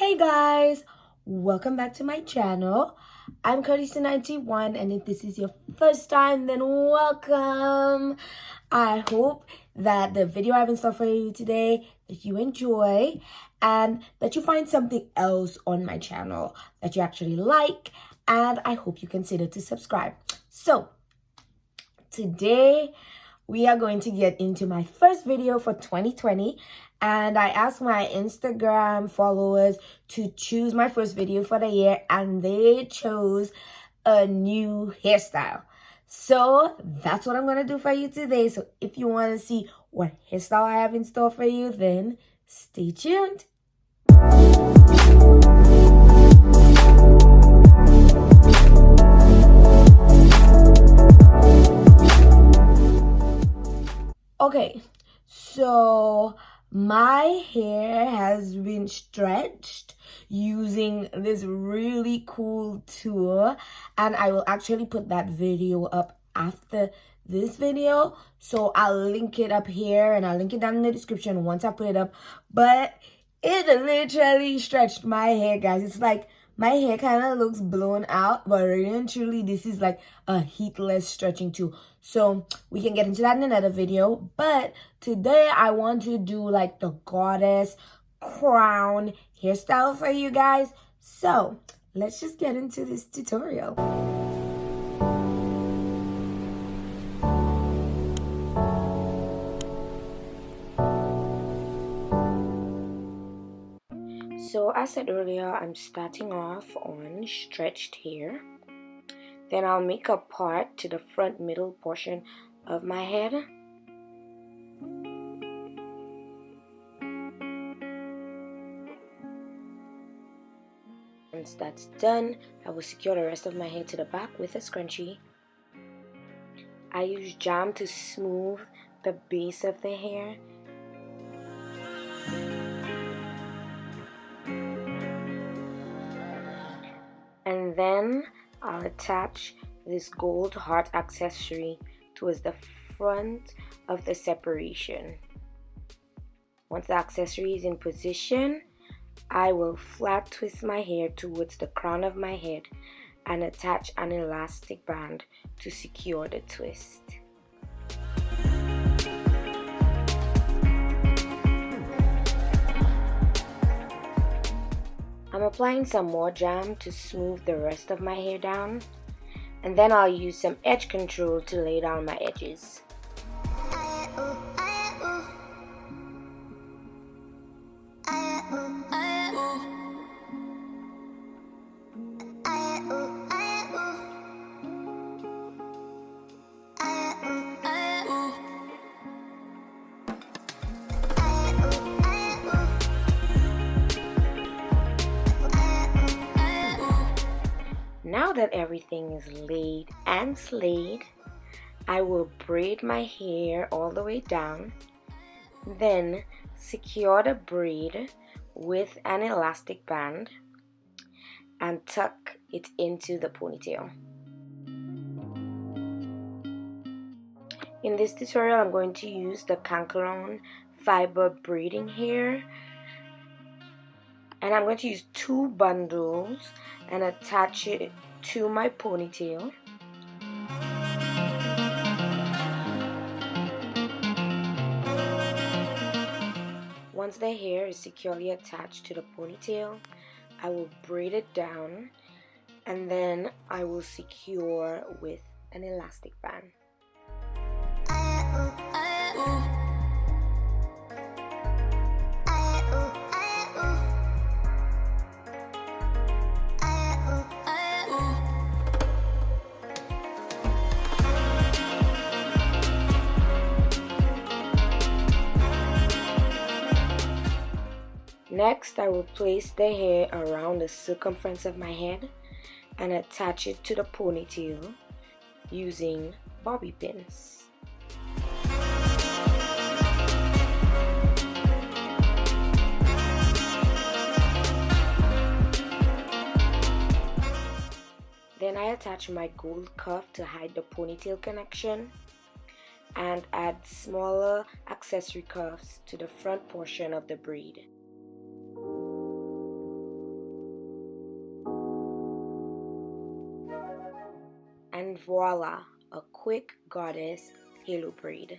Hey guys, welcome back to my channel. I'm Curtis91, and if this is your first time, then welcome. I hope that the video I have in store for you today that you enjoy and that you find something else on my channel that you actually like, and I hope you consider to subscribe. So today we are going to get into my first video for 2020, and I asked my Instagram followers to choose my first video for the year, and they chose a new hairstyle. So that's what I'm going to do for you today. So if you want to see what hairstyle I have in store for you, then stay tuned. Okay, so my hair has been stretched using this really cool tool, and I will actually put that video up after this video. So I'll link it up here and I'll link it down in the description once I put it up. But it literally stretched my hair, guys. It's like my hair kind of looks blown out, but really and truly this is like a heatless stretching tool. So we can get into that in another video, but today I want to do like the goddess crown hairstyle for you guys. So let's just get into this tutorial. So as I said earlier, I'm starting off on stretched hair. Then I'll make a part to the front middle portion of my head. Once that's done, I will secure the rest of my hair to the back with a scrunchie. I use jam to smooth the base of the hair. And then I'll attach this gold heart accessory towards the front of the separation. Once the accessory is in position, I will flat twist my hair towards the crown of my head and attach an elastic band to secure the twist. I'm applying some more jam to smooth the rest of my hair down, and then I'll use some edge control to lay down my edges. Now that everything is laid and slayed, I will braid my hair all the way down, then secure the braid with an elastic band and tuck it into the ponytail. In this tutorial, I'm going to use the Kanekalon fiber braiding hair, and I'm going to use 2 bundles and attach it to my ponytail. Once the hair is securely attached to the ponytail, I will braid it down, and then I will secure with an elastic band. Next, I will place the hair around the circumference of my head and attach it to the ponytail using bobby pins. Then I attach my gold cuff to hide the ponytail connection and add smaller accessory cuffs to the front portion of the braid. And voila, a quick goddess halo braid.